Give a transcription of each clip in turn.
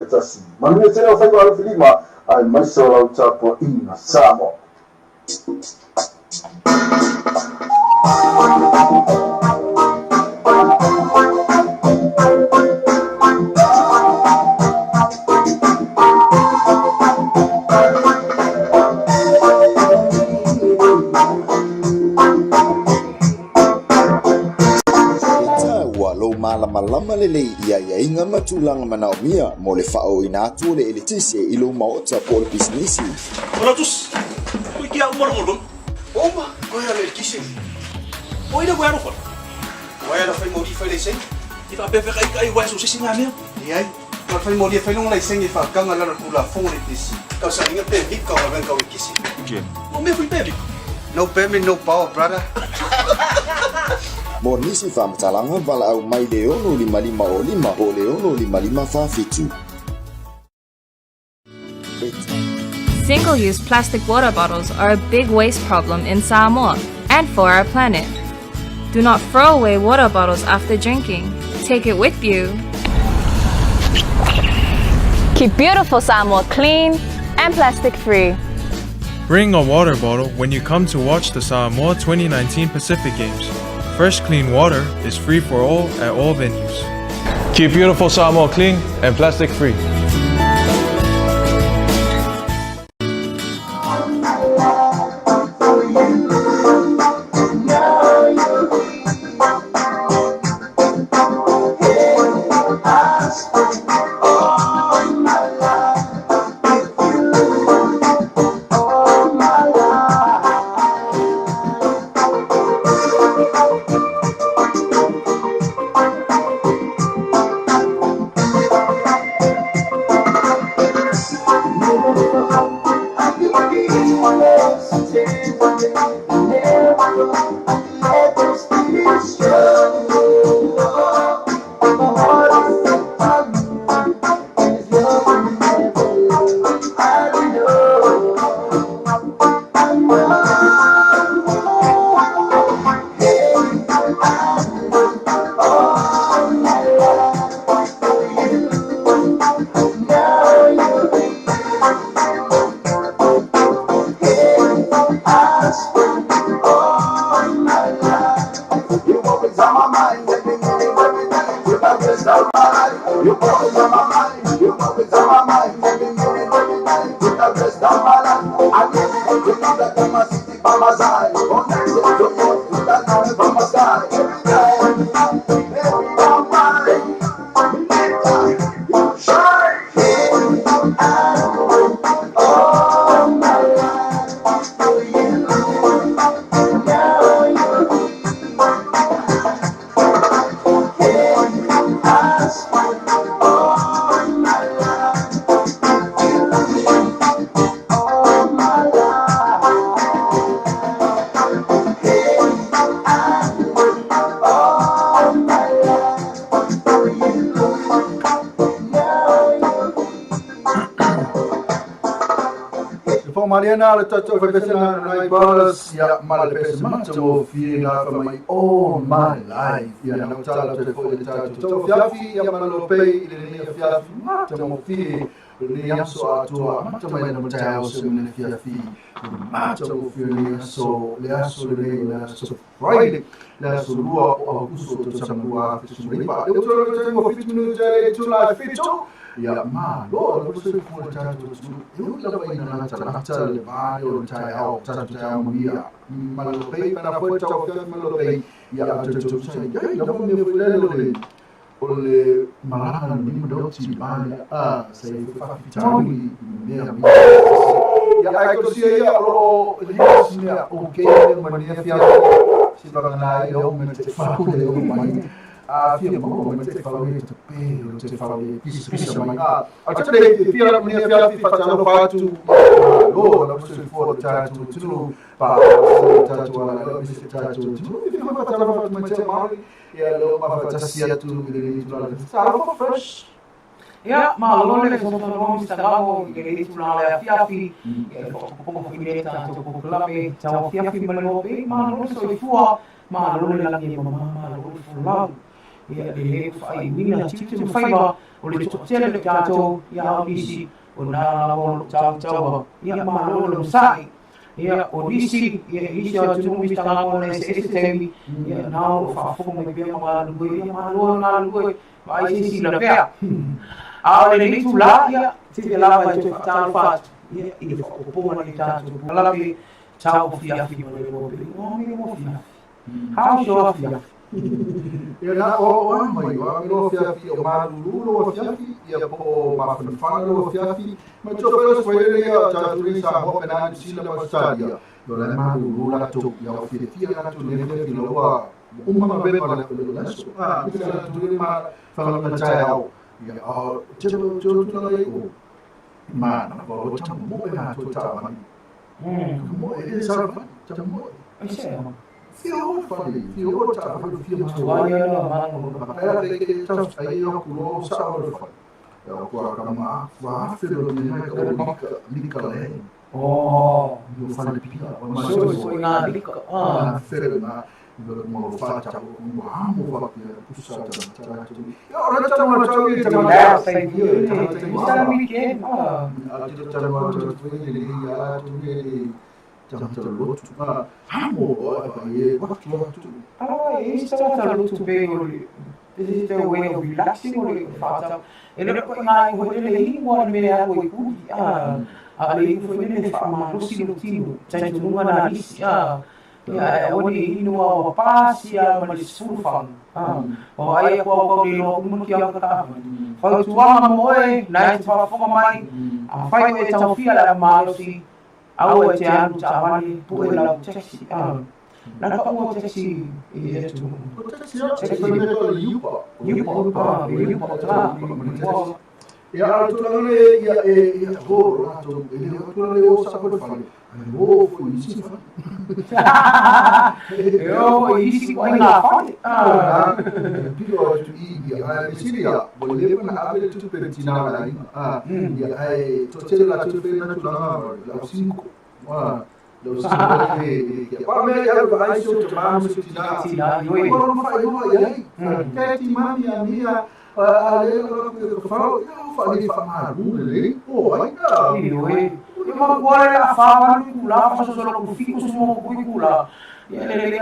Assim. Mas não ia ser o agora Felipe, mas só o tapo in Samoa. Malama lele ia inga matulanga manaumia mo le fao inatu le elitisi ilo maota po le business. Ora tus. Oi que amor molon. Oma, oi a elitisi. Oi da guaro fo. Oi da fai modi fai lesen. I fa pe kai wa so sisi na meu. E ai, ka fai modi fai long lesen e fa kanga la kula fo le tisi. Ka sa ninga pe vika wa venka o kisi. Okay. O me fui pe. No payment, no power, brother. Mornisi famtalanga vala au mai leono lima o lima o leono lima fafitu. Single-use plastic water bottles are a big waste problem in Samoa and for our planet. Do not throw away water bottles after drinking. Take it with you. Keep beautiful Samoa clean and plastic-free. Bring a water bottle when you come to watch the Samoa 2019 Pacific Games. Fresh clean water is free for all at all venues. Keep beautiful Samoa clean and plastic free. Mariana le tato fa pesana na ibaras ya mal pesama to fina fa mai all my life ya na tala te fo le tato to fiafi ya malo pei le ni fiafi ma to mo fi le ya so atua ma to mai na mata o se me fiafi ma to mo fi le so le so Friday la so lua Aukuso to SAMOA fitu ripa eu to mo fitu no je to la fitu ya ma lo so fo le tato eu la vai na tala le vai o tai au tato tai mia malo pei para foi to fiafi malo pei ya to se ya no me foi le ole malanga ni mo ti bale sei fa fitami mia ya ai ko si ya lo ya okay mo ni fia si ba na yo me te fa ku le o mai fia mo me te fa le te pe te fa le pisa mai te fia mo ni fia fa ta fa tu lo la so fo ta tu pa ta tu la ta tu fa ta fa me te mai ya lo ma fa sia tu le tu la sa fa fresh ya ma lo le so no mi sta gavo che le tu la fiafi e poco finita to poco clave ciao fiafi me lo be ma lo so fu ma lo le la mia mamma lo fu la ia le fai wina titi fai ba o le tele le tato ia o nisi o na mo tau ia malo le sai ia o nisi ia o tu mi sta ko le se temi ia na o fa fo me bia ma lu ia malo na lu vai si la pea a le ni tu la ia ti la vai tu tal fa ia i fo po ma ni tato la pe tau fia fia mo fia how sure fia ia na o mai wa lo fiafi o malu lo fiafi ia po ma fa lo fiafi ma to pero foi le ia ta tu sa ho pena si la pa stadia lo la malu la to ia o fiafi la to ne le lo wa ma be pa la so ia tu ma fa la ta au ia o to la o ma na bo ta mo be na to ta ma mo e sa ta mo Fio fali, fio ta fali fio ma era que ta aí o culo sa o fali. Eu agora kama wa fio me na ko lika le. Oh, eu fali pia, mas foi na lika. Fio na mo fa ta mo amo va pia tu sa ta. Eu ora ta mo ta vi ta ma sai io. Sta weekend. Ah, ta mo ta vi ya tu ni Lotu hamo e waktu isso é lotu bem this is the way of relaxing or fata ele ko ngai ho ele ni mo me ya ko ku ale foi ele fa ma lo si lo tino sai tu ma na isi ya oni inu o pasi ya ma le surfan o ai ko de no mo ki ka ta fa tu wa mo e na fa fo mai a fa e ta fia la ma lo si au te anu tawani pu e la taxi na ka o taxi e tu taxi me ko yupa ta ya tu la ne ya ho ra to e tu la o sa ko fa o fu isi fa eu isi ko ina fa pido tu i ya siria bolle na ave tu pentina la ya ai to tele la tu pe na tu la 5 lo sa che pa me ya vai su tu ma su ti na io non fai io ya ti mami mia ale lo fa di fa ma le ai io ma vuole la fa la fa solo con fico su mo kula le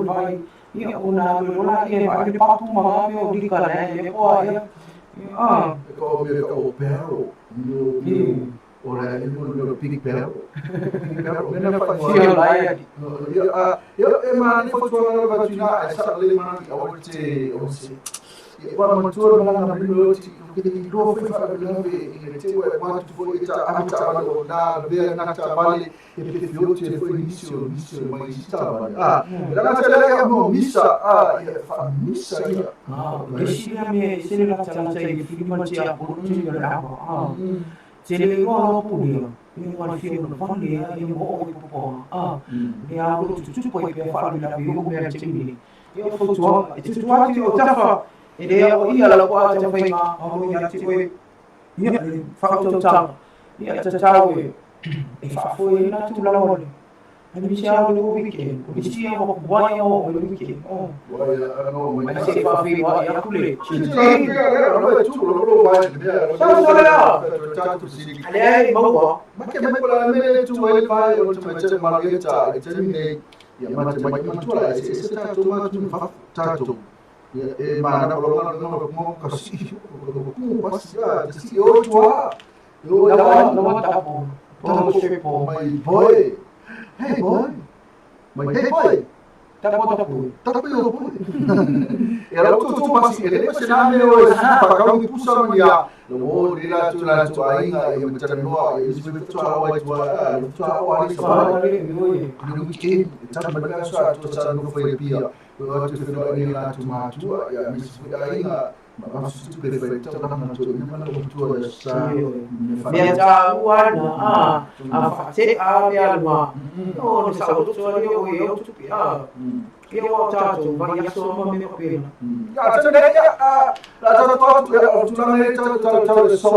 vai io una la che va di pa tu ma mi di cane poi come o pero ora il big pero non fa io la io ma ne faccio una vagina e sa le mani a volte qua ma tu non la veloci che lo fai fare in te e quando tu vuoi ta da bere na ta vale e per fioci e poi inizio ma stava la tele mo missa fa missa che si la tele che film ci ha portato la Jadi kalau punya, ini kalau film nonton dia, ini mau ikut apa? Dia harus cuci poin dia falu dalam video mereka cemili. Dia foto itu tuh apa? Dia iya lalu apa aja pengen, yang cuci iya foto cang, iya cacau foto ini nanti lalu. Ani siya lo weekend, siya mo buwan yo lo weekend. May kasi pa fi wa ya kule. Ale mo make me pala me tu wa fa o tu me che margeta, termine. Ya ma tu la ese ta tu ma tu fa ta tu. Ya ma na lo mo kasi ko pasya, si o tu wa. Yo no ta po. Po my boy. Hey boy, hey boy, tapo yo boy. Era tu pasi, ele pasi na me o pa ka mi pusa no ya. No rila tu ai e me tara no e se me tu awa tu awa ni sa. No weekend, ta me ka sa tu sa no foi pia. O tu fe no ni la tu ma tu ya me se ai mas tu perfeito na tu ni ma no tu ya sa. Me ta wana se a me alma. No sa tu so yo tu pia. Eu tato vai só uma me pena. Ya tu la tu la me ta so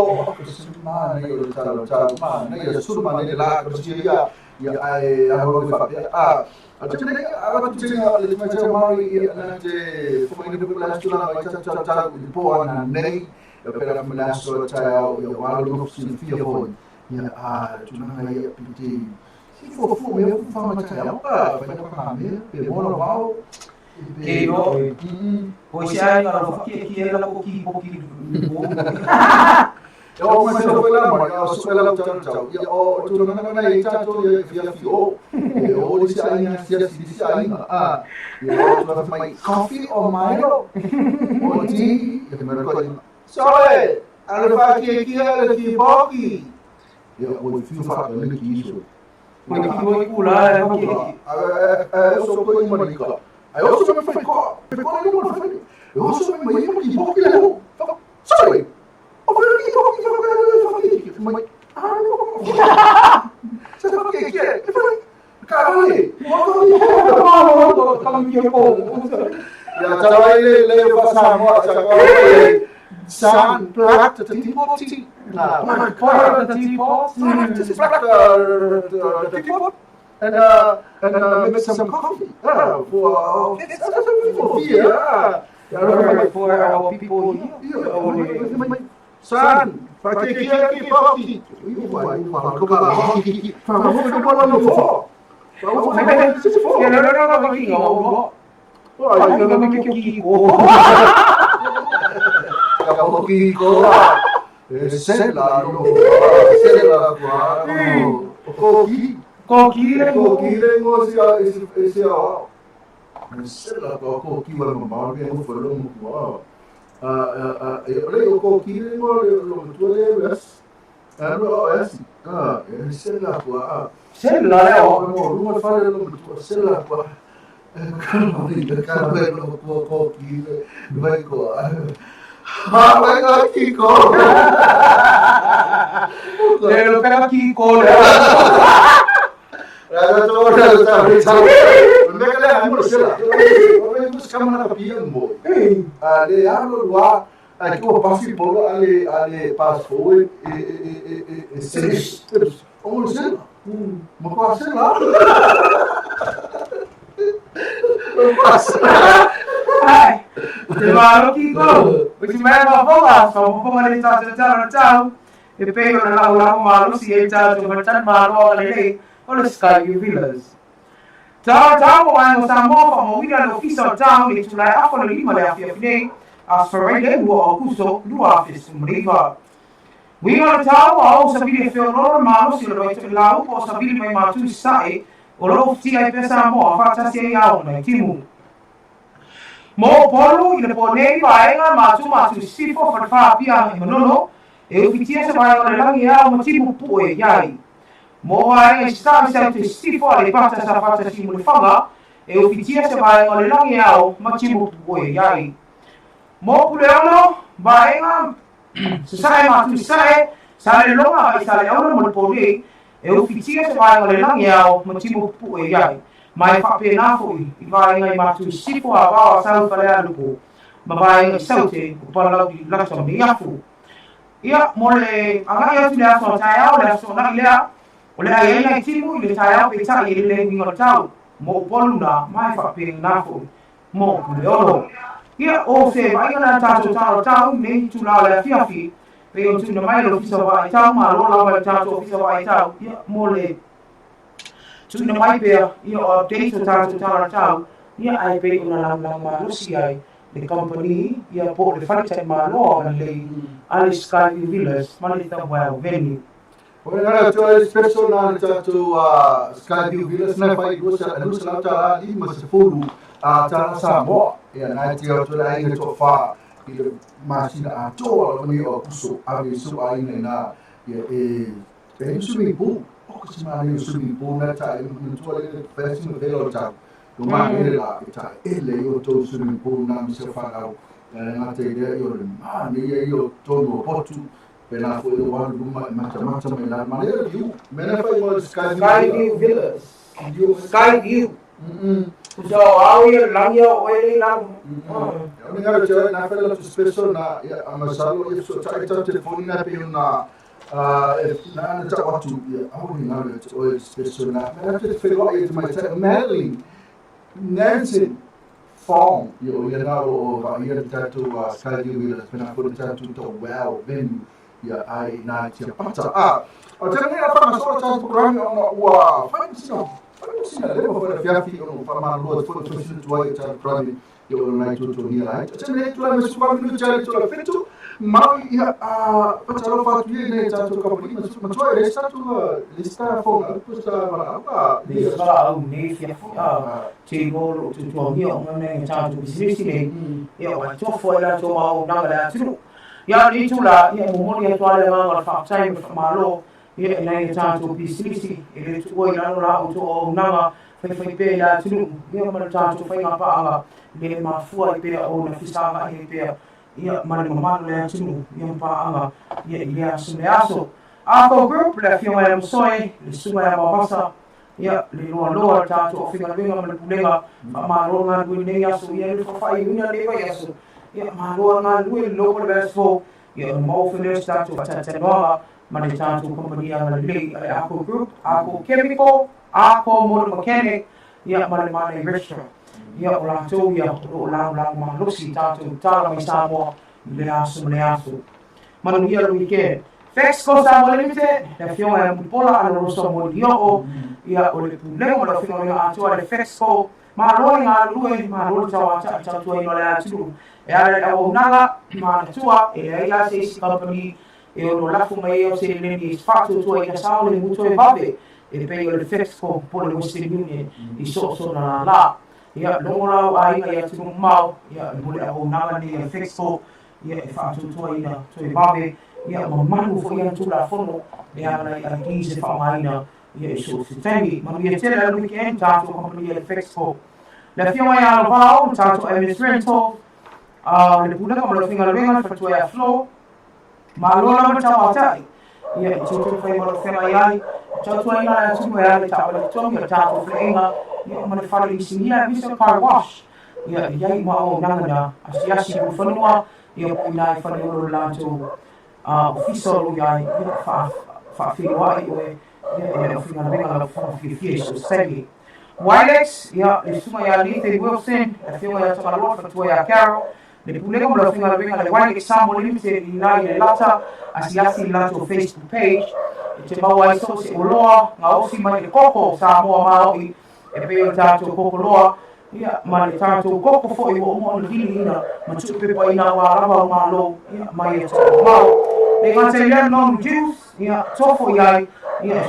ma ne yo ta ma ne yo su ma ne la ko ya ai a ho fa Aja ni agak tu cina le macam mari nanti pemain itu kelas tu lah macam di bawah nanti pada melas saya ya walau sin via phone ya cuma ya piti si fofu me fama saya apa pada kami pe bola mau Kiro, pois ai ngaro que ela pouquinho. Eu mas eu fui lá, mano, eu sou lá tchau. E eu tô na já tô via fio. Eu disse aí, disse aí, eu tô vai coffee or Milo? Ou tea? Eu me recordo. Sorry, ela vai aqui ela que boque. Eu vou fio falar que isso. Porque que vou pular, eu sou coisa manica. Aí eu sou me ficou ali, eu sou me que boque lá. Sorry. Sun black the teapot. Black the teapot. The teapot. And make some coffee. For our people here. Son, pakai kaki kopi. Eu coloquei no tuas sei lá quoi sei lá uma falha no sei lá quoi cara no coloquei vai quoi vai aqui co eu pego aqui co Raga toda sabe me kala amor sela eu buscar uma capinha boa ale alo lá aqui o passe bolo ale passou e seis como sei uma passe lá ai demorou que go o que mais vai falar só vou pôr ele tchau e pego na lá malu se ele tchau vai malu ali olha Sky Villas. Tau ang Samoa pamawila no office of town ni tulay ako na lima na afiyafine as Faraile mo Aukuso dua office mriva. Winga tau au sabili feonor mano sila ito lau po sabili may matu sae o lo ofti ay pesa mo afata siya yaw na timu. Mo polo ina po nei vaenga matu sifo farfa pia manono e ufitia sa vaenga lang yaw matimu po e yai. Mo ai está sempre se fora e passa essa fata assim muito fanga eu fitia se vai olhar lang yao machimo boi yai mo puleano vai nga se sai matu sai sale longa vai sale ona mo poli eu fitia se vai olhar lang yao machimo boi yai mai fa pena foi e vai nga matu se fora va sa para lupo vai nga saute para lá de lá só me yafu ia mole anga ia tulia so saya ola so na ia ole ai ai timu ile taya pe ta ile ngingo tau mo poluna mai fa pe na fo mo leolo ia o se vai na tau nei tu la la fiafi pe o tu na mai lo fisa vai tau ma lo la vai tau fisa vai tau ia mo le tu na mai pe ia update tau ia ai pe una la ma lo si ai the company ia po le fa ma lo le ali Sky Villas mali ta well venue. Olha, tu personal tu Sky Villas na fai duas anos lá tá ali mas furu tá Samoa e na dia tu lá ainda tu fa e mas na toa ni Aukuso ali su aí na e isso me bu o que se mane isso me bu na tá tu ali festa no velo tá do mar ele lá tá ele eu tô su me bu na me se fa na te ideia eu ni eu tô no porto pela foi o ano macam ela maneira viu mena foi o Sky Villas Sky View so ao ir lang yo ele lang eu me lembro que na fala tu pessoa na amasalo isso tá telefone na pe na if na ta watu ya au ni ngalo to oil special na te whaiwa i te mai te Madeline Nancy Fong yo ia ngalo o va ia tatu kali wila pena ko tatu to wow venue ya ai na te pata o te ngai fa ma so tatu programa ona wa fa sina leva fa fiafi o fa ma lo fo to situ ai tatu programa yo na tu ni ai te ngai tu la mesu pa mi tu tu la fetu mau ia patalo fatu ia nei tatu ka poli ma tu ai resta tu lista fo ku sta para Dia selalu ni cibol tu dia orang yang cakap tu sini sini. Ya, macam foi lah tu mau nak ada tu. Ya, itu lah. Ya, umur dia tu ada orang fakta malu. Ya, yang cakap tu sini sini. Ini tu foi lah orang tu orang nak fai pe lah tu. Ya, mana cakap tu fai apa apa. Dia mafua pe orang fisika pe. Ya, mana mana lah tu. Yang pa anga. Ya, dia sebenarnya. Ako group la fiong ay mosoy, lisuma ya mabasa. Ya, liluan tatu ofinga benga manipulenga, maronga guine yasu, ya lifa yuna leva yasu. Ya, maronga guine local basfo, ya mau finish tatu atatenwa, mani tatu company ya malili, ako group, ako chemical, ako motor mechanic, ya mani restaurant. Ya, orang tu ya, ulang malusi tatu, TALA may SAMOA, leasu. Manu ya weekend. Fexco Samoa Limited, na fiong ay mupola ano ruso mo diyo ya ole pulemo na fiong ay atua de Fexco maroi nga luwe maroi tawa cha tuwa ino la atu ya o naga ma tua ya se company e o la fuma e o se lendi facto tuwa ina sao le muto e babe e pe o le Fexco pole Western Union i so na la ya longola ai ya tu mau ya mole o naga ni Fexco ya facto tuwa ina tuwa babe ya mamalu fo ia tula fono ya na ia kise fa maina ya so fitani manu ia tele lu weekend tato company ia Fexco la fioma ya alvao tato administrator le pula como lo finga venga fa tu ya flow malola ma tawa tai ya so tu fa mo fema ya tato ina ya tu ya le tawa le tonga tato flenga ya ma fa le singia visa car wash ya ma o nanga asiasi ko fonua ya ina fa le lo la tu official ya fa fiwa iwe ya finga venga la fa fi so segi wireless ya isuma ya lite Wilson la fiwa ya tokalo fa tuwa ya Carol le pulega mo la finga venga le wireless Samoa Limited ina ile lata asiasi lato Facebook page te mawa iso se uloa nga osi mai koko Samoa maoi e pe tato koko loa ya ma le tato koko fo i mo dili ina ma tupe pa ina wa lava ma lo ya mai e mau le ngate le non juice ya tofo ya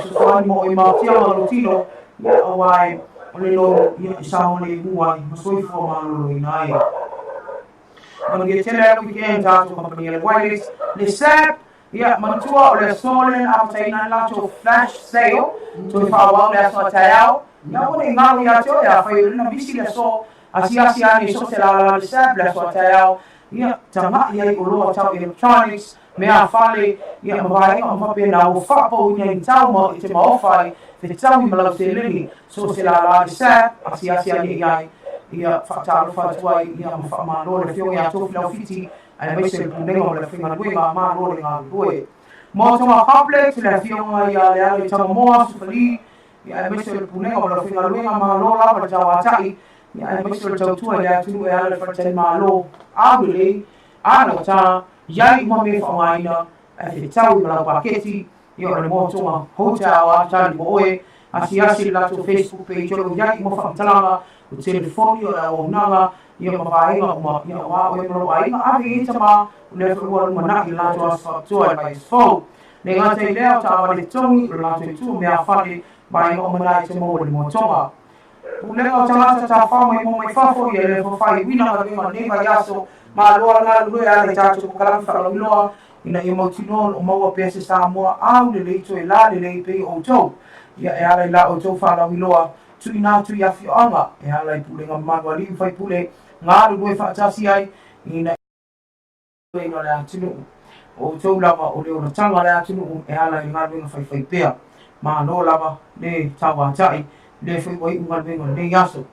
so mo i ma tia ma lutino ya awai ole lo ya sa le muai ma so i fo ma lo ina ya ma ge tele weekend tato company le wireless le sap ya ma tua ole solen aptaina la to flash sale to fa wa le so tayao ya wone ngalo ya to ya fa na bisi le so asiasi ani so se la le sap le so tayao ya tama ya ulo ta electronics me a fale ya mawai o mape na o fapo ni tau mo te mo fai te tau mi la se lili so se la sa asiasi ani ya fatalo fatwai ya ma lo le fio ya to flo fiti ai mai se punengo le finga lui ma lo le nga lui mo to ma complex le fio ya le tamo mo sufali ya mai se punengo le finga lui ma lo la pa jawa tai ya mai se to tu ya tu ya le fa ma lo abule ano ta yai mo me fa waina e tau la paketi yo le mo toma hotel a tali mo e asiasi la to Facebook page yo yai mo fa tala o telefoni o la onanga yo ma vai ma yo wa o mo vai ma avi tama le fo mo na ki la to fa to by phone le ga te le ta wa le tongi la to tu me a fa le vai mo na te mo mo toma le ga ta fa mo fa fo ye le fo fa wina ga ma ne ma yaso ma loa na lu ya le tatu kala fa lo loa ina e mo tino o mo pese Samoa au le leito e la le le pe o to ya e ala la o to fa lo loa tu ina tu ya fi anga e ala i pule nga ma li fa pule nga lu fa tasi ai ina e no la tino o to la o le o tanga la tino e ala i nga lu fa pe ma no la ba le tawa tai le fa o i nga le yaso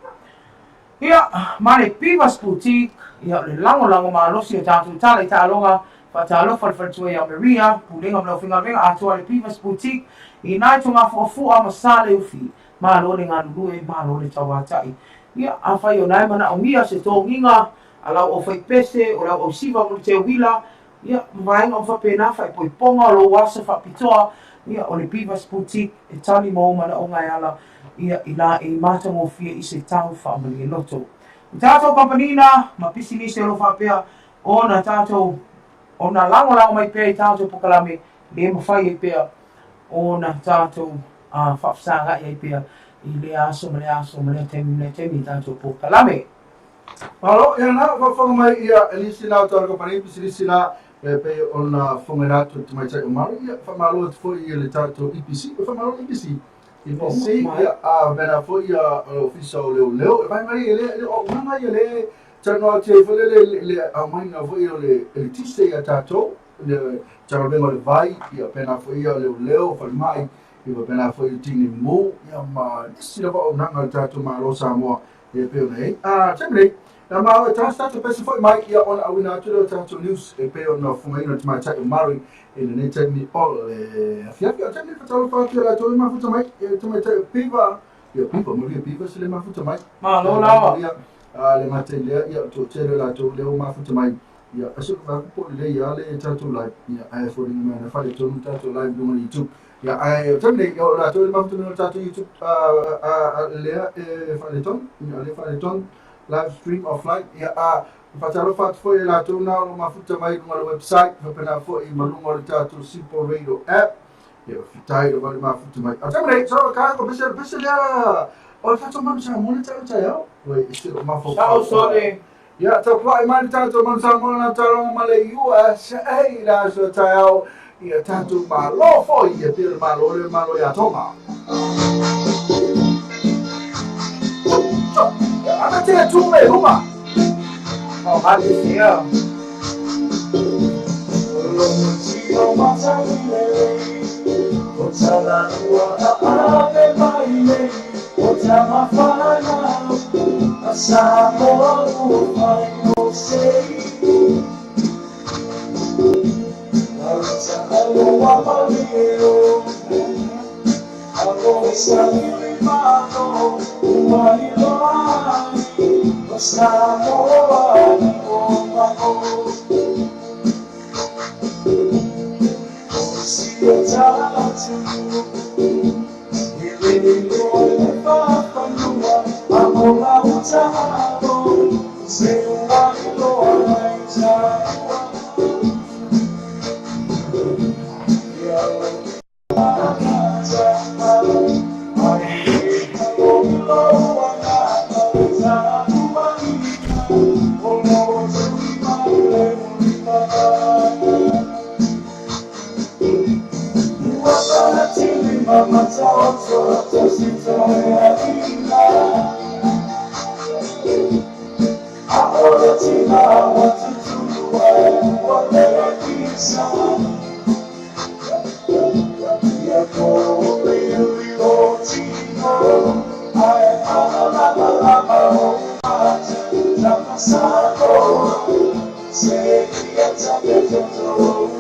ya mare pivas boutique ya le lango ma lo si tatu tala longa Whatalo whalwhatua ia Maria, pulenga mlau whingawenga atua le Pivas Boutique, I nai tunga whaafua masale ufi, malo le ngā lulue, malo le tawatai. Ia, a whai o nai mana o mia se tō nginga, a lau o whai pese, o lau o siva mo te wila, ia, mwaenga o whapena, whai poi ponga, o lo wasa whapitoa, ia, o le Pivas Boutique, e tani mo mana o ngai ala, ia, I la e mata mo fia I se tau whaamali e loto. I tātou kampanina, ma pisi ni se lo whapea, o na tātou, o na lango mai pēr I tātou pokalame, le mawhai e pēr, o na tātou whapsanga e pēr, I le aso, ma le temi tātou pokalame. Malo, ia na, whawhanga ia elisi nā tāra kapani, pisilisi nā, pe o na whangaratu te mai tai o maru, ia whamalo atu fo ia le tātou IPC, whamalo IPC. IPC, ia mena fo ia ofisa o leo, vai mari ele, o unanga ia le, tano te whale le amainga fo ia le elitise ia tātou, le tarabenga le vai, ia pena fo ia leo, whale mai, ia pena fo ia tini mō, ia ma nisi la wa o nanga tātou ma lo Samoa, ia peo nei. Temre, na ma tātou pesi fo mai, ia ona awina atu leo tātou news, e peo na whangaina te mai tai o Mari, e ne te mi o le fiafi, a temre whatalo whātua la tōi mafuta mai, e te mai tai o Piva, ia Piva, Maria Piva, se le mafuta mai. Ma lo lawa. Le mate lea ia to tere la to leo mafuta mai ia aso ka po le ia le tatu live ia ai fo ni mana fa le to tatu live no YouTube ia ai tamne ia la to mafuta no tatu YouTube lea fa le ton ia le fa le ton live stream offline ia fa taro fa fo la to na no mafuta mai no website fa pena fo I malungo le tatu Simple Radio app ia fitai lo vale mafuta mai tamne so ka ko bese lea o fa to man sa mo le tau Wait, it's still my fault. Ciao, sorry. Yeah, to apply my tattoo man sa mo na taro male USA la so tao ia tattoo ma lo fo ia pil ma lo ya toma. Ana te tu me huma. Oh, how do you feel? Samoa ufai no sei Samoa maleo Amo isami mano Umai loai Samoa ni omako Osia tatu Ile loe papanua Amo la utano, se uwalo aitawa. Yalo atama, ai kolo wana tawa. Omo tuli Wapa tili mama tawa tosito ya ina. Ahora tina watutu wale kisa Yako lili lotino Ae lama ate Tapasako Seki atake toto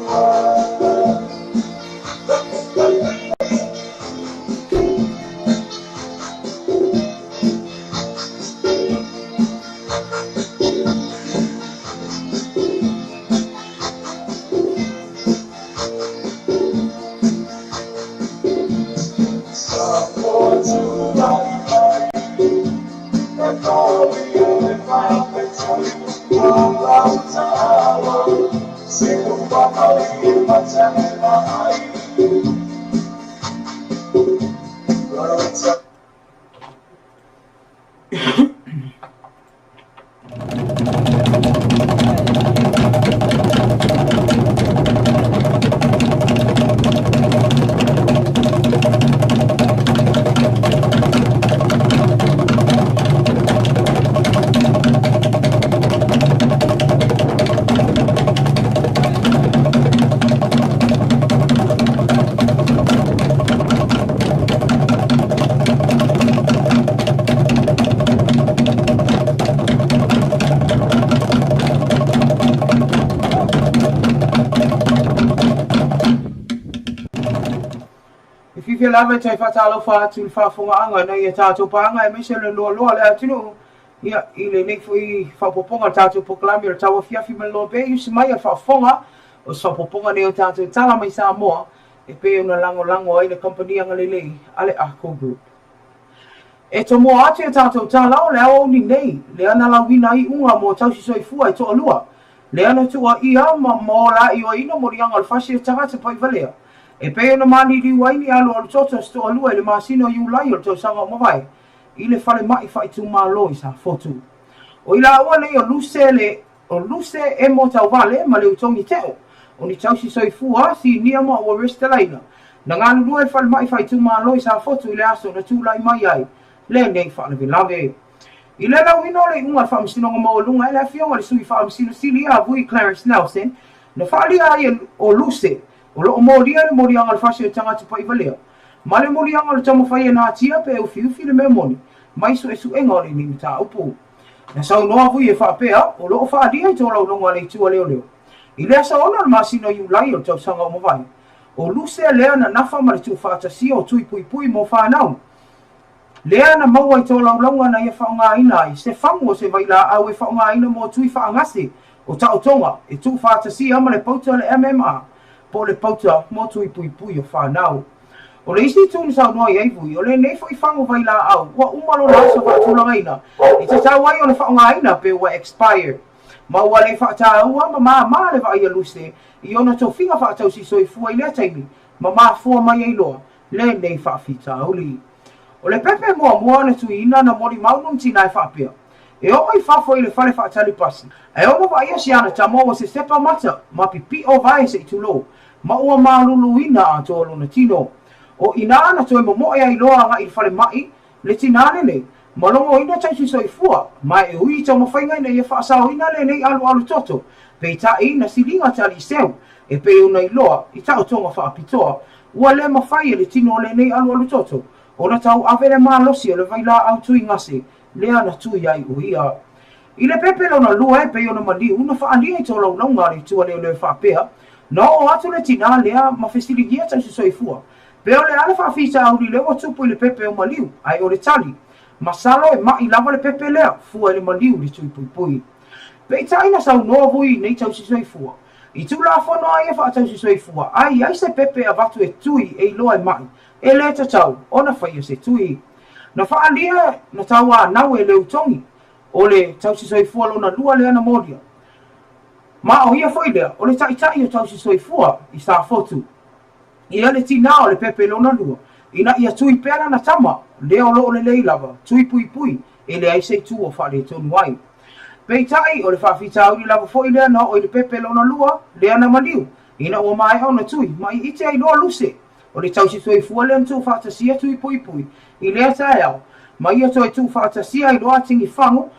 fifi lava tai fatalo fa tu fa fonga anga na ia tato panga e mese le lo le atino ia ile nei foi fa poponga tato poklami o tawa fiafi me lo be yu mai fa fonga o sa poponga ne o tato tala mai Samoa e pe una lango ai le company anga le ale Aukuso e to mo ate tato tala o le o ni nei le ana la wina I unga mo tau si soifua e to alua le ana tua ia mo la I o ino mo rianga al fasi tanga te pai valea e pe ona mani li waini alo al toto sto alua le masino yu lai o to sanga mo vai I le fale mai fai tu malo I sa fotu o ila ua nei o luse e mo tau vale ma le utongi teo o ni tau si soifua si nia mo o restelaina na nganu lua e fale mai fai tu malo I sa fotu I le aso na tu lai mai ai le nei fale velave I le lau ino le unga whaamisino ngā maolunga e le fionga le sui whaamisino sili a vui Clarence Nelson na whaali ai o luse o lo o moria le moria ngal fasi o tangata pa ivalea ma le moria ngal tamo whai na atia pe o fiufi le memoni mai su e su enga o le nimi ta upu na sau noa vui e whaapea o lo o whaali ai tō lau longa le tua leo leo I le asa ona le masino yu lai o tau sanga o mawai o luse lea na nafa ma le tu whaatasia o tui pui pui mo whanau Lea na maua I tō laulonga na ia whaonga ina I se whangu o se waila au e whaonga ina mo tui whaangase o tautonga e tū whaatasi ama le pauta le MMA po le pauta mo tui pui pui o whanau. O le isi tūni sau noa I aivui o le nefo I whangu waila au wa umalo na asa whaatulanga ina I te tau ai o le whaonga ina pe wa expire. Ma ua le whaata ua ma maa le wa ia luse I ona tō whinga whaatau si soi fua I lea taimi ma maa fua mai ai loa le nei whaafita uli. O le pepe mua le tuina na mori maunum tina e whapea. E o mai whafo I le whare whaatali pasi. E o mawa ia si ana tamo o se sepa mata ma pipi o vai se itulo. Ma ua malulu ina a tō na tino. O ina ana tō e momoe ai loa nga I whare mai le tinane nei. Malongo ina taisi soifua. Ma e ui tau mawhainga ina ia whaasao ina le nei alu toto. Pe ta ina silinga tali seu. E pe una I loa I tau tonga whaapitoa. Ua le mawhai le tino le nei alu toto. Ona tau avele malosi o le vaila au tui ngase, lea na tui ai uia. I le pepe lona lua e pe ona mali, una whaalia I tō launga le tua leo leo whapea, na o atu le tina lea ma festiligia tau si soifua. Pe o le ale whaafisa au li leo tupu I le pepe o maliu, ai o le tali. Masalo e mai lava le pepe lea, fua le maliu li tui pui pui. Pe taina sau noa vui nei tau si soifua. I tu la whono ai e whaatau si soifua, ai se pepe a vatu e tui e loa e mai. E le tatau, ona whaia se tui. Na whaalia na tau a nau e leu tongi, o le tau si soifua lona lua lea na moria. Ma o ia whailea, o le taitai o tau si soifua I sa fotu. Ia le tina o le pepe lona lua, ina ia tui pēna na tama, leo lo o le leilava, tui pui pui, e le aise tu o whale tonu wai. Peitai o le whaafita au li lava whailea na o le pepe lona lua, lea na maliu, ina o mai au na tui, ma I ite ai loa luse. O le tau si toi fua le antu whaatasia tui pui pui. I lea tae au. Ma ia toi tu whaatasia I loa tingi whangu.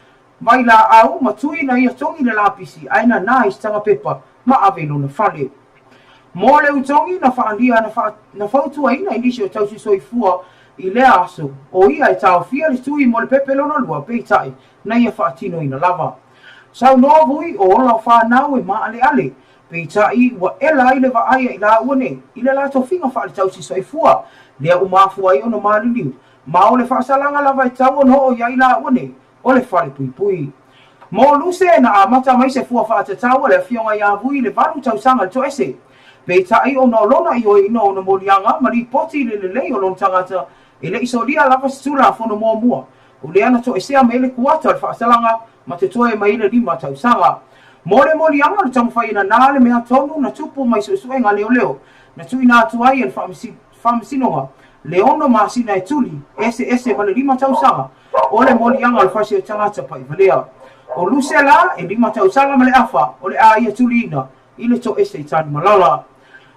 Mai la au ma tui na ia tongi le lapisi. Aina nā istanga pepa. Ma aveno na whale. Mō le utongi na whaalia na whautua ina I nisi o tau si toi fua I lea aso. O ia e tau fia le tui mo le pepe lona lua peitai. Na ia whaatino ina lava. Sau noa vui o ola whanau e maa ale ale. Peitai wa ela I le vaaya I la uane, I le la tofinga wha le tau si soifua, lea umafua I ono maliliu, ma o le whaasalanga lava I tau ono o ia I la uane, o le whale pui pui. Mo luse na a mata mai se fua whaatatau le fionga I avui le valu tau sanga le to ese. Peitai o no lona I o ino o no molianga, ma li poti le lei o lon tangata, e le isolia lava situla fono mua mua, o le ana to ese a mele kuata le whaasalanga, ma te toe mai le lima tau sanga. Mole anga le tamu whai na nāle mea tonu na tupu mai suenga leo leo. Na tui nā tuai e whaamisinonga. Leono maasina e tuli, ese wale lima tau sanga. O le anga le whasi o tangata pai valea. O luse la e lima tau sanga male afa, o le a ia tuli ina. I le to ese I tani malala.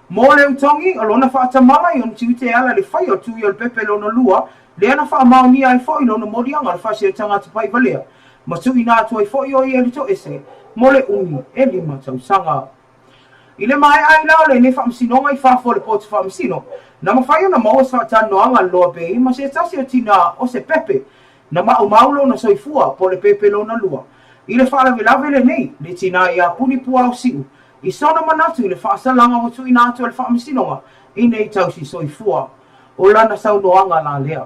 Mole utongi, o lona whaatamala I on tiwite ala le whai o tui o le pepe lona lua. Le ana whaamaunia ai fo I lona anga le whasi o tangata pai valea. Ma tui nā tuai fo I o ia le to ese. Mole uni e lima tau sanga. I le mai ai lao le ne whaamsinonga I whafo le pōtu whaamsino. Na mawhai na maua sa tanoanga loa pe ma se tasi o tina o se pepe. Na maulo na soifua po le pepe lo na lua. I le whaalawe le nei le tina I a puni pua o siu. I sona manatu I le whaasalanga o tui nātua le whaamsinonga I nei tau si soifua. o lana saunoanga na lea.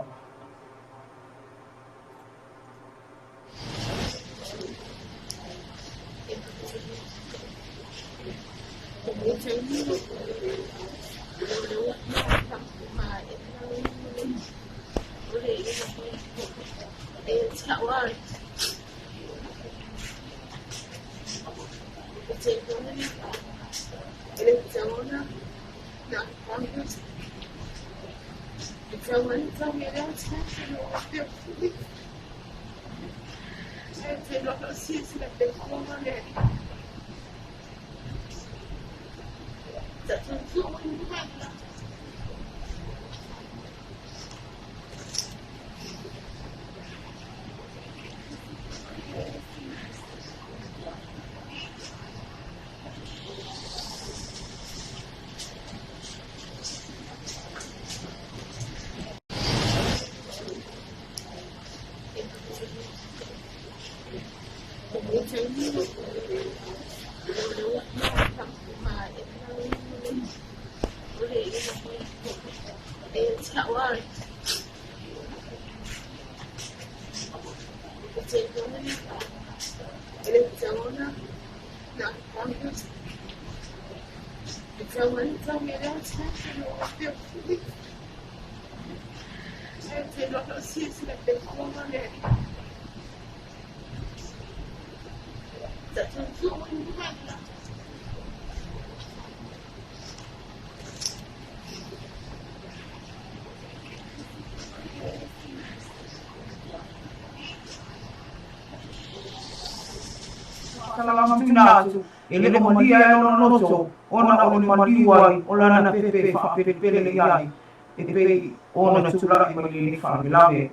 Kalama tuna tu ele mo dia no no so ona o mo diwa ona na pepe fa pepe le yai e pe ona tula e mali ni fa milave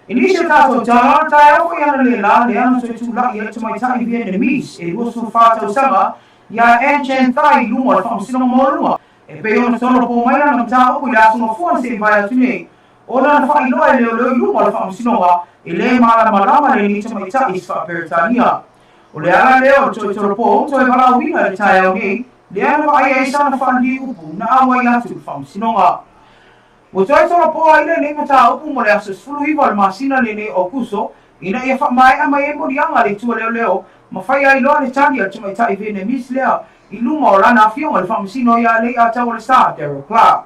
inisha ta so jana ta o ya le la le an so tula ia to mai ta i Vietnamese e wo so fa to sama ya enchen tai lu mo fa sino mo lu e pe ona so po mai na ta o ya so fo se va tu ne ona na fa i lo le lu mo fa sino wa ele mala mala le ni to mai ta i fa pertania o le ala leo to po to e mala winga le tai o ni le ana vai e sana fandi upu na awa ya tu fam sinonga o to to po ai le ni mata upu mo le aso fulu i val masina le ni Aukuso ina e fa mai ama e mo dianga le tu leo ma fai ai lo le tani al mai tai vene mislea i luma o lana fio le fam sino ya le a tawle sta der kla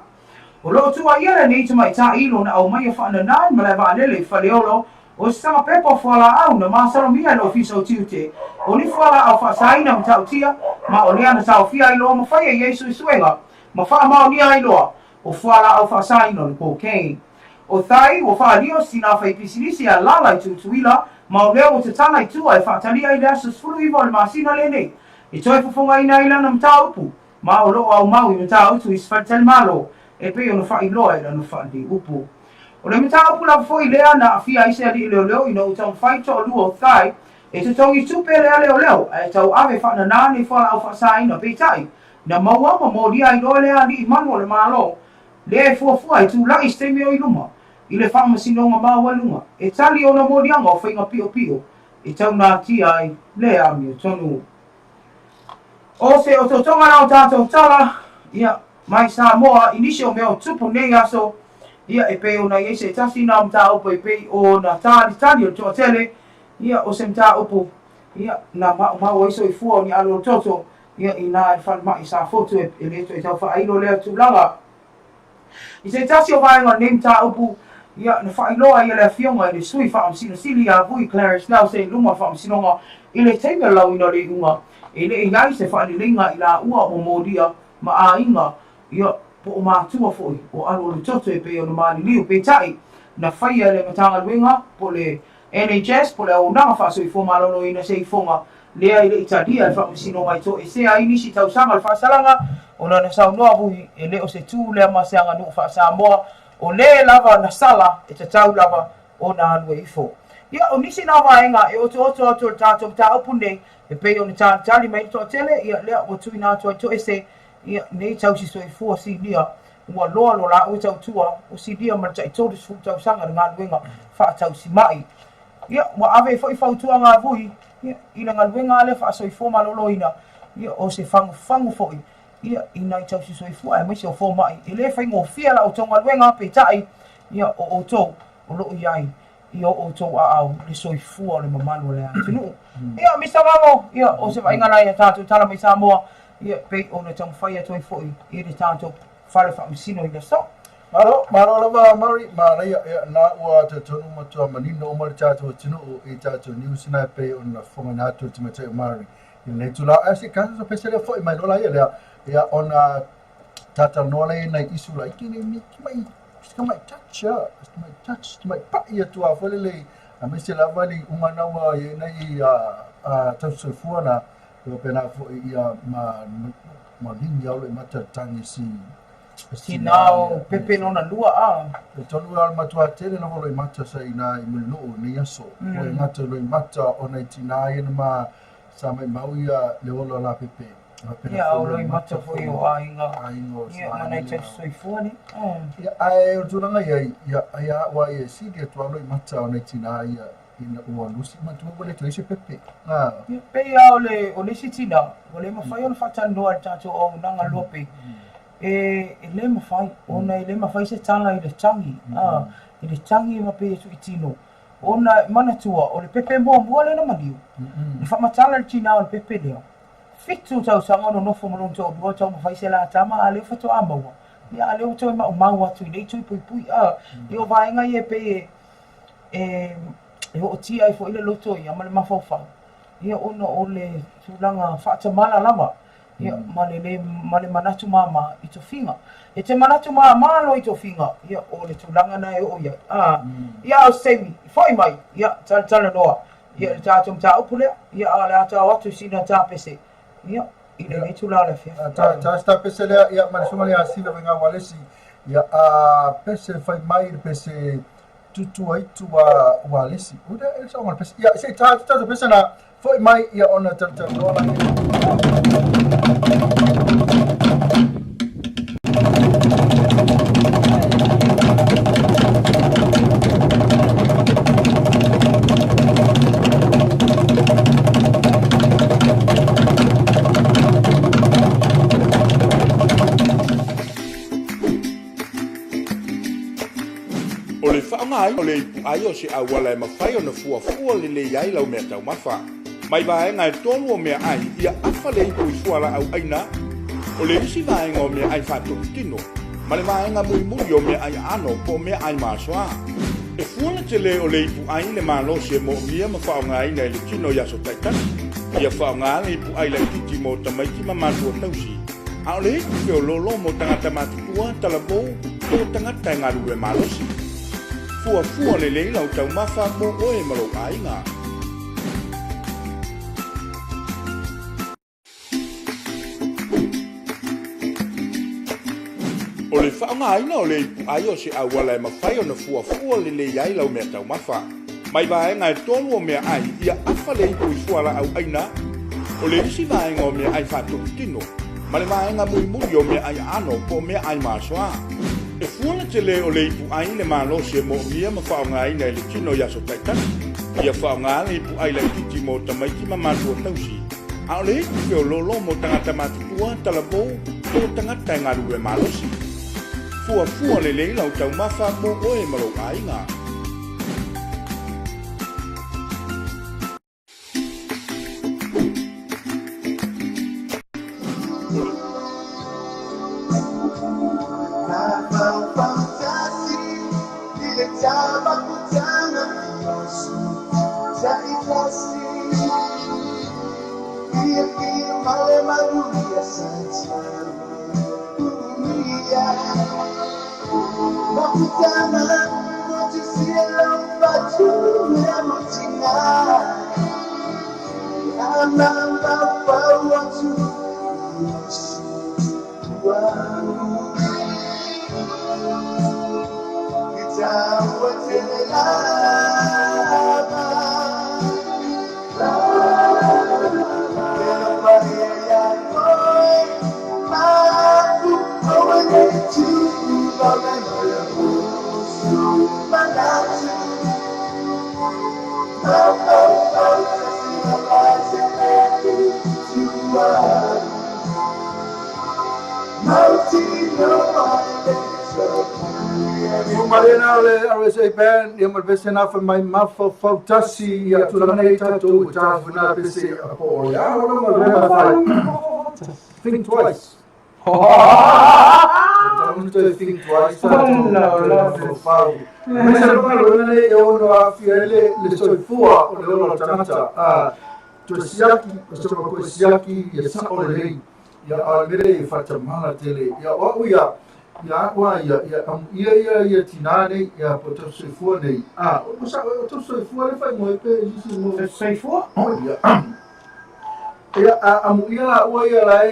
o lo tu ai le ni mai tai lo na o mai fa na nan ma le va le fa leolo o sanga pepo fala au na masalo mia no official tute o ni fala au fa saina mtautia ma o leana sa ofia ilo ma fa Yesu suenga ma fa ma ni ai lo o fala au fa saina no cocaine o thai o fa dio sina fa pisilisi a lala tuila ma o leo te tana tu ai fa tali ai da su fulu i vol ma sina lene e toi fa fonga ina ila na mtaupu ma o lo au mau i mtautu is fa tel malo e pe no fa ilo ai no fa di upu o le mita pula foi lea na afia ise ali leo ino utang fai to luo thai e te tongi tupe leo e tau ave fa na nane fa au fa sai no peitai na maua ma mo dia i lole ali manu le malo le fu ai tu la istemi o iluma i le fa masino nga maua lunga e tali ona mo dia ngo fa pio e tau na ti ai le ami tonu o se o to tonga na tato tala ia mai Samoa inisio me o tupu nei aso ia e pe ona ia se tasi na mta opo e pe ona tani o to tele ia o se mta opo ia na ma o iso i fu ni alo toto ia ina fa ma isa foto e le to e tau fa ilo le tu langa i se tasi o vai ngone mta opo ia na fa ilo ia le fionga le sui fa am sino silia vui Clarence now se luma fa am sinonga ile tega lau ino le unga ile ia se fa ni linga ila ua o modia ma a inga ia po o mātua foi o alo le toto e pe o mani liu pe tai na faia le matanga luenga po le NHS po le o nanga faso i fo malono ina se i fonga lea i le itadia le whaamisino mai to e se a inisi tau sanga le whaasalanga o na sau noa vui e le o se tū lea maseanga nu wha Samoa o le lava na sala e te tau lava o na alue i fo ia o nisi na vaenga e oto le tātou ta opune e pe o ni tali mai to tele ia lea o tuina to e se ia nei tau si so i fua si lia ua loa lo la o tau tua o si lia ma tai tō su tau sanga ngā luenga wha tau si mai ia ua ave fo i fautua ngā vui ia ina ngā luenga ale wha so i fua malolo ina ia o se fangu foi ia ina tau si soifua e mese o fo mai e le fai ngo fia la o tonga luenga pe tai ia o to o lo iai ia o to a au le soifua o le mamalu le atinu ia misa mamo ia o se vai ngala ia tatu tala mai Samoa ia pe o le tau fai atu foi ia le tatu fale fa misino i le so Maro lava mari mara ia na ua te tonu matua manino o mari tatu tinu o i tatu New Sinai pe o na fonga na atu te mate mari i le tula asi kansa so pese le foi mai lola ia le ia ona tata nole na isu la ikini mi mai mai touch mai pa ia tua folele a mese la vali uma na wa ia nei a tau so fuana o pena fo ia ma linga o le mata tangi si nao pepe nona lua a e tonu al matua tele no volo i mata sai na i mulino ni aso o i mata lo i mata o na itina i ma sa mai mauia le olo la pepe ia o lo i mata foi o ainga ia mana i te soifua ia ai o tunanga ia wa ia si dia tu lo i mata o na itina ia ina ua lusi matua vole tu ise pepe ia pe ia o le sitina o le mawhai o na whatanoa tato o nanga lope e le mawhai ona i le mawhai se tala i le tangi i le tangi ma pe su itino ona manatua o le pepe mua le na maniu le whamatala le tina o le pepe leo fitu tau sanga no nofo malong tau dua tau mawhai se la tama a leo fato a maua ia a leo tau mau atu i leitu i pui i o vaenga i e pe e o tia i fo ile loto i ama le mawhauwhau ia ona o le tulanga whaatamala lama ia ma le manatu mama i to finga e te manatu mama lo i to finga ia o le tulanga na e o ia ia o semi foi mai ia tala noa ia le tatum ta upule ia ale ata watu sina ta pese ia i le tula le fia ta sta pese le ia ma suma le asila venga walesi ia pese foi mai pese tutu ai tu walesi uda e so mal pese ia se ta pese na foi mai ia ona tata noa O le whaongai o le ipu ai o se awala e mawhai o na fuafua le le iai lau mea tau mawha. Mai vaenga e tolu o mea ai ia awha le ipu i fuala au aina. O le isi vaenga o mea ai whātoku tino. Ma le vaenga mui mui o mea ai ano po mea ai māsoa. E fuana te le o le ipu ai le malo se mo mia ma whaongai nei le tino yaso taitani. Ia whaonga le ipu ai le titi mo tamaiti ma mātua tausi. A o le ipu ke o lolo mo tangata mātutua talabou o tangata ngā rue malosi. Fua le leila o tau mawha mo oe malo ainga. O le whaonga aina o le ipu ai o se awala e mawhai o na fua le le iai lau mea tau mawha. Mai vaenga e tolu o mea ai ia awha le ipu i fuala au aina. O le isi vaenga o mea ai whātoku tino. Ma le vaenga mui o mea ai ano po mea ai māsoa. E fuana te le o le ipu ai le malo se mo mia ma whaonga ai nei le tino yaso taitani. Ia whaonga le ipu ai le titi mo tamaiti ma mātua tausi. A o le ipu ke o lolo mo tangata mātutua talabou o tangata ngā rue malosi. Fua le leila o tau mawha mo oe malo ainga. na le RSA band ia malpese na fa mai mafo fautasi ia tulanga nei tatu ta funa pese apo ya ona malpese fa think twice don't think twice mas lo nei e ono a fiele le soifua o le ono tangata to siaki ia sa o le ia a le fatamala tele ia o ia ya wa ya tinane ya poto soifua nei o sa to soifua le fai mo pe isi mo soifua ya amu ia wa ya la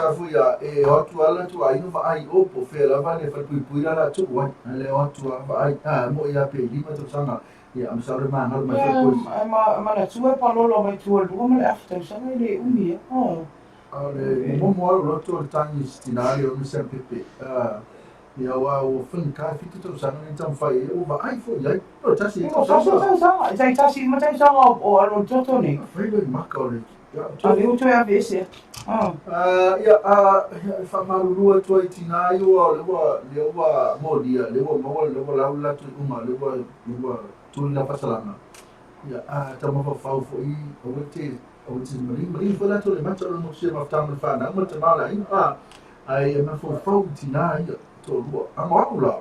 afu ya hotu ala tu ai no vai o po fe la vale fa pui la tu wa le hotu va ai mo ya pe lima to sana ya am sa ma na ma na tu pa lo mai tu lo mo le after sana le umi ale mo lo to tangi scenario mi sempre pe ia wa o fun ka fitu to sana ni tam fai o va ai fo ya to tasi to sa sai tasi ma sai sa o alo toto ni fai le makore ali o to ya vese ia fa marulua to itinai o le wa modia le wa la tu uma le wa tu la pasalana ia ta mo fa fo I o te mari fo la to le macho no se ma ta mo fa na mo te mala ai ma fo itinai to lua amakula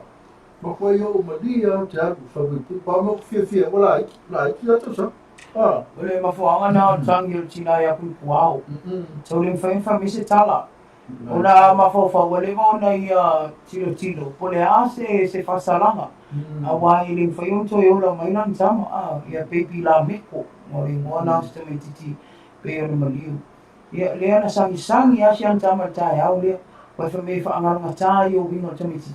mo ko yo madia te fa pa mo fia wala la ki to sa ole mafuanga na tangil tina ya puau tolin fa mi se tala ona mafofa ole mo na ia tilo pole se fa salanga awa ilin fa yon to yo la mai nan sama ia baby la meko mo mo na stemiti pe ona maliu ia le ana sangi ya sian tama ta ya ole wa fa me fa angar ngata yo wingo tamiti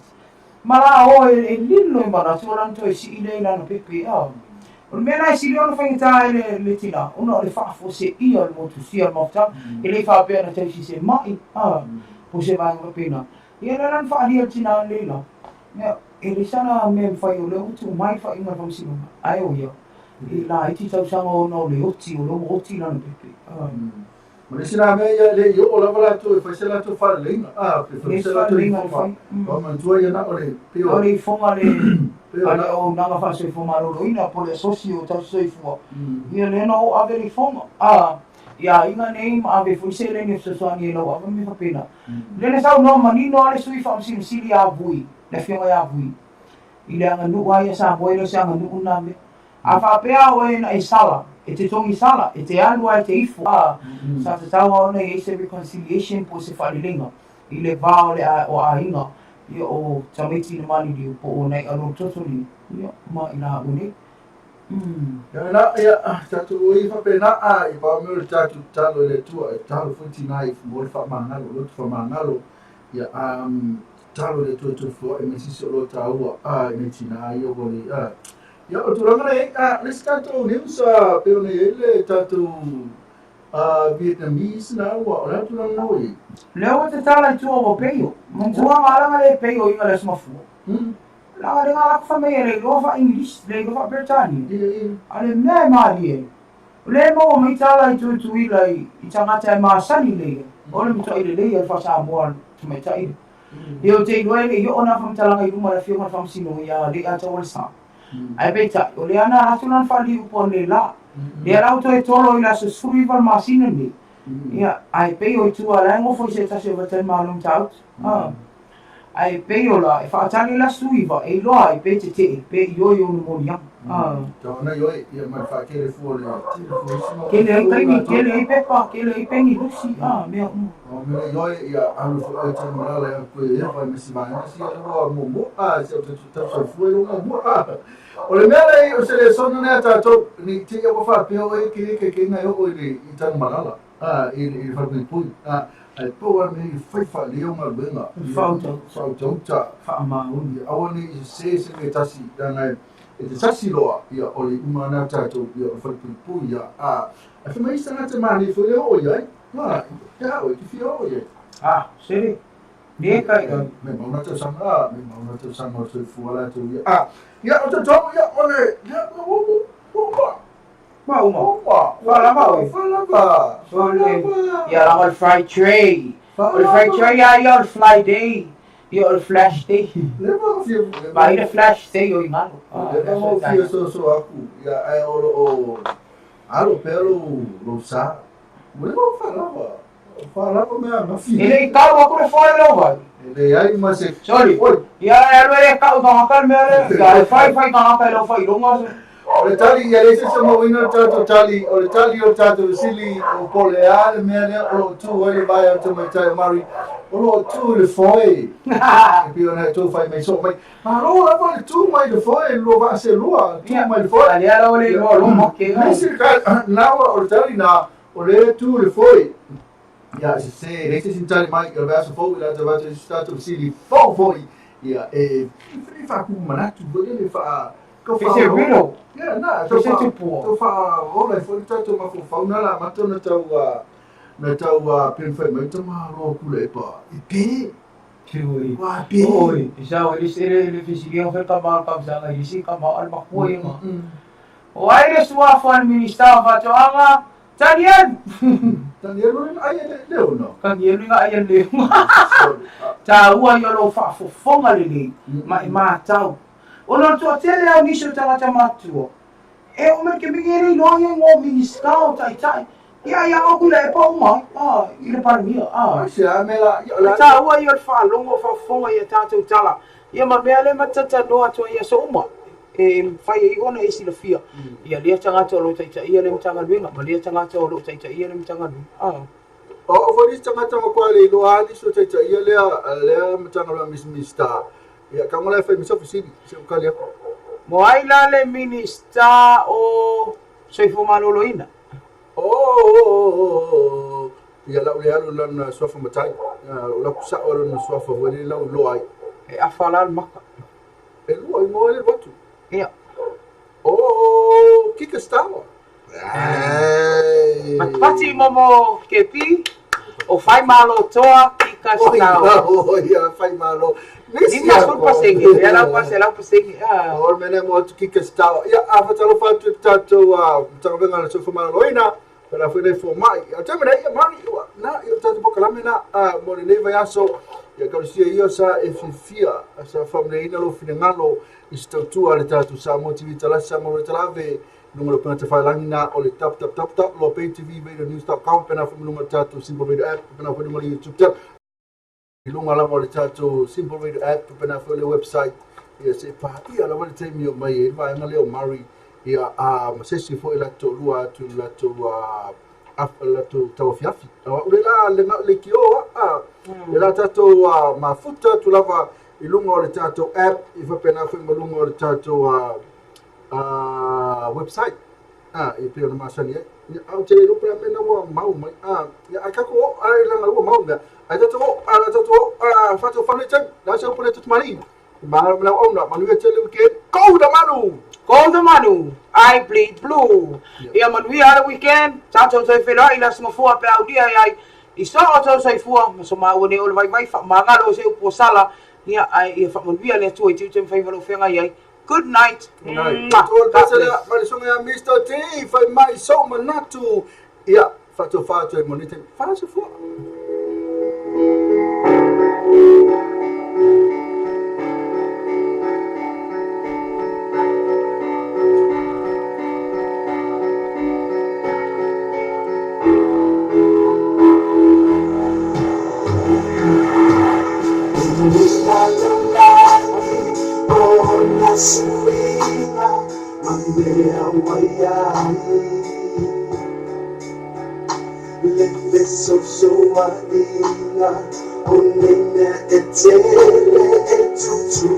mala o e lillo mara soran to si ile la no pepe o mena si leon fa ngata le tina uno le fa fo se ia mo tu si al mofta ele fa pe na te si se mai po se va ngo pena ia lan fa ali tina le la ya ele sana me fa yo le tu mai fa inga fa si ai o yo la iti tau sango no le oti o lo oti la no pepe ma sina me ya le yo la bala tu fa se la tu fa le fa se la tu fa ma tu ya na ole pio ole fonga le ale o nanga fa se fonga lo ina po le socio ta se fo ia le no ave le fonga ia inga nei ma ave fu se le ni se so ani lo ave mi fa pena le sa no ma ni no ale sui fa si si ya bui le fonga ya bui ile anga nu wa ya sa boilo sa anga nu na me afa pea o ina e sala e te tongi sala e te anu ai te ifo sa te tawa ona e se reconciliation po se whalilinga I le vao le o a inga ia o tamiti na mani li po o nei alo totoli ia ma ina uni ia tatu oi fa pena I pa me tatu talo le tua e talo futi nai mo fa mangalo lo fa mangalo ia talo le tua tu fo e me si solo taua me tina ia voli ia o turanga nei le stato nimsa pe o nei le tatu Vietnamese na wa ora turanga noi leo te tala tu o peio mon tua mala le peio inga le smafu la le ngala fa me le go fa English le go fa Britani ale me mari le mo mi tala tu ila I tangata ma sani le o le mito ile le fa sa mo tu me tai io te no le io ona fa tala ngai uma le fiona fa sino ya le ata wal sa ai beta o le ana hatunan fa li po le la le auto e tolo ila se suriva masina ni ia ai pe o tu ala ngo fo se ta se vatel malum taut ai pe o la fa tani la suiva e lo ai pe te pe yo no monia to na yo ia ma fa ke le fu le ke le kai ni ke le pe pa ke le pe ni lusi me o me yo ia alu fo e tan mala le ko ia fa me si va si o mo se o te so fu e mo o le mele o se le sono ne ta to ni te ia fa pe o e ke na yo o le I tan mala il fa mi pui ai po me fai fa le o ma benga fauto ta fa ma un awani se me tasi dana e te tasi loa ia o le umana tato ia o fa pui ia a fa mai sana te mani fo le o ia ya o ki fi o ia seri ne kai me mauna te sanga se fu ala tu ia ia o te tomo ia o le Fala, so ya la fried tray. Fried tray ya fly day. Ia o flash day. Le mau fia. Vai le flash day o ingalo. Le mau fia so aku. Ya ai o alo pelo lo sa. Le mau fala. Fala com minha filha. Ele ikaw ako le foi lo vai. Ele ai mas Sorry. Ia elo e ikaw ka akal mere. Ya fai ka akal lo fai longa. Ole tali ia lese se mo ina tato tali ole tali o tato sili o poleale mele o tu ole vai o tu mai tai mari o tu le foi e pio na tu fai mai so mai ma lo la vale tu mai le foi lo va se lua tu mai le foi ali ala ole lo mo ke na se ka na o tali na ole tu le foi ya se lese sin tali mai o va se foi la te va te tato sili foi ia e fa ku manatu le fa Ese vino. Yeah, nah, Ese tipo. Tu fa, olha, foi tanto uma fauna lá, matou na tua penfai, mas tu ma ro kule pa. Ipe. Chui. Wa pe. Oi, já ele ele fez o que tava causando isso, como alma foi, mano. O aí sua fã ministra va joanga. Tanian. Tanian não aí leu não. Tanian não aí leu. Ta ua yo lo fa fonga lili. Ma tau. O no to tele au niso tanga matu. E o me ke bigere no ngo ministra o tai. Ia o kule pa uma. Ile para mia. Se a mela, ta ua yo fa longo fa fonga ia tatu tala. Ia ma mele matata no atu ia so uma. E fai i ona isi le fia. Ia le tanga to lo tai ia le tanga winga, ma le tanga to lo tai ia le tanga du. O foi tanga ko le lo ali so tai ia le tanga lo mismista. Ya, kamu lah fai misal sini, sekali aku. Mo ai la le minista o soifo manolo ina. Ya la ule alu lan suafa matai. Ula kusa ora na suafa wani la lo ai. E afalal maka. E lo ai mo ele batu. Ia. Kika stawa. Pati momo kepi o fai malo toa kika stawa. Ya fai malo. Ini asal pasegi, ela pasegi. Or mena mo tu kika stawa. Ya apa talo fatu tato tanga venga na sofa malo ina. Para foi for mai. Até mena ia mari na eu tato boka lamena mo le neva yaso. Ya ka sia ia sa efifia sa family ina lo finangalo istotua le tato sa mo TV tala sa mo le talave. Número pena te fai langina o le tap lo pay TV radio news.com pena foi número tato simple radio app pena foi número YouTube tab. Ilunga la mo le tato simple radio app pena foi le website ia se pa ia la wale te mio mai e vai ngale o mari ia masesi foi la to lua tu la to la to tawafiafi ule la le kio la tato mafuta tu lava ilunga o le tato app i fa pena foi malunga o le tato website e pe na masani au te ro pra mena wa mau mai ya akako ai la ngalo mau nga ai tato fa to fa le tang la se po le tut mani ma la ona manu e tele weekend go the manu I bleed blue ia manu ia weekend tato so fe la ina smo fo pe au dia ai i so to so fo so ma o ne o vai fa ma ngalo se po sala ia ai fa manu ia le tu i tu fa valo fe ngai. Good night. All pasala malisonga ya Mr. T fai mai so manatu. Ya, fato e monite. Fato fo. Swinga, mandea wayai. Lebe so wadinga, onena etele etutu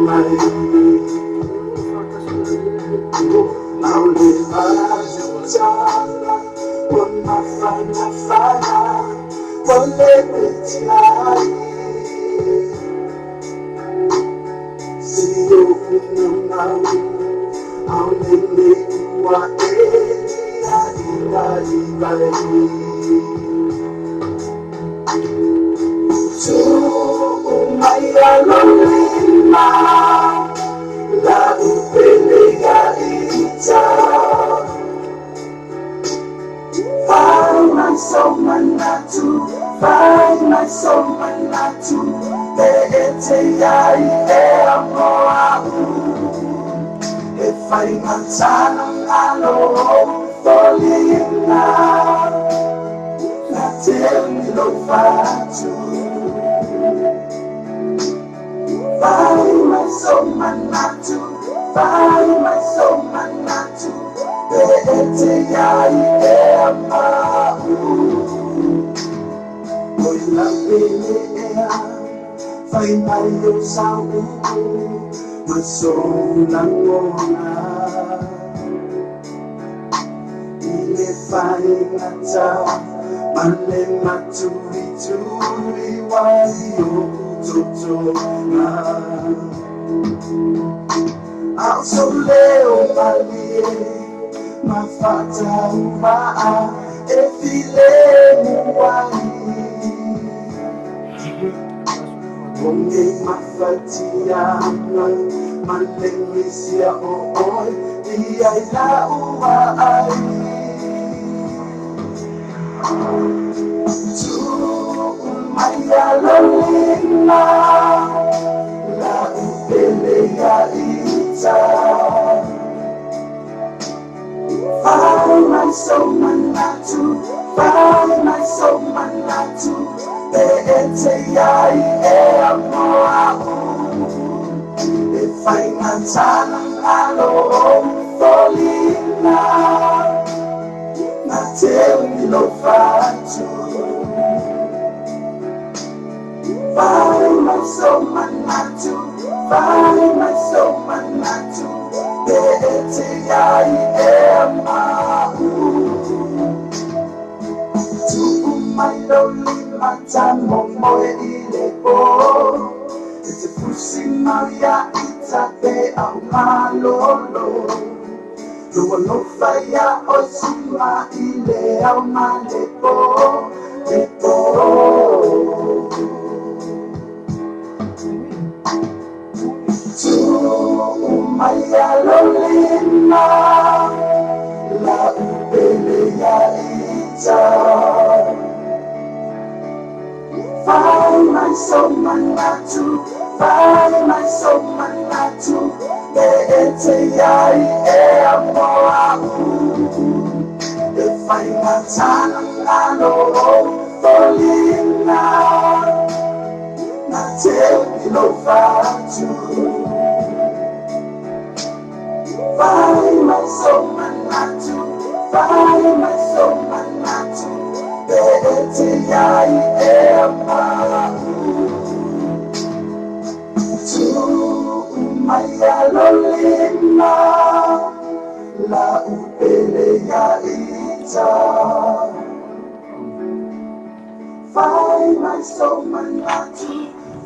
mai. Maule vajutala, wana fana, wale metiai. Find my soul manatu, ete yai e amoa e fai manzana ngalo folina na temi lo faccio fai mai somanatu fai mai somanatu ete yai e amoa oi la bene fai mai io sao ma sono ancora le fai ngata ma le maturi wai io tutona al soleo malie ma fata uma e file muai onge mafatiama manengisia oi diai la uai tu maya lolina la upele ya ita fai mai somanatu fai mai somanatu ete yai e amoa e fai manzana ngalo folina na temi lo faccio fai mai somanatu fai mai somanatu ete yai e amoa tu mai loli matamo moe ile po ete fusi maria ita pe au malolo lo lo faya osima ile au malepo lepo tu mai lolina la upele ya ita fai mai somanatu fai mai somanatu ete yai e amoa e fai manzana ngalo folina na temi lo faccio fai mai somanatu fai mai somanatu ete yai e amoa tu maya lolina la upele ya ita fai mai somanatu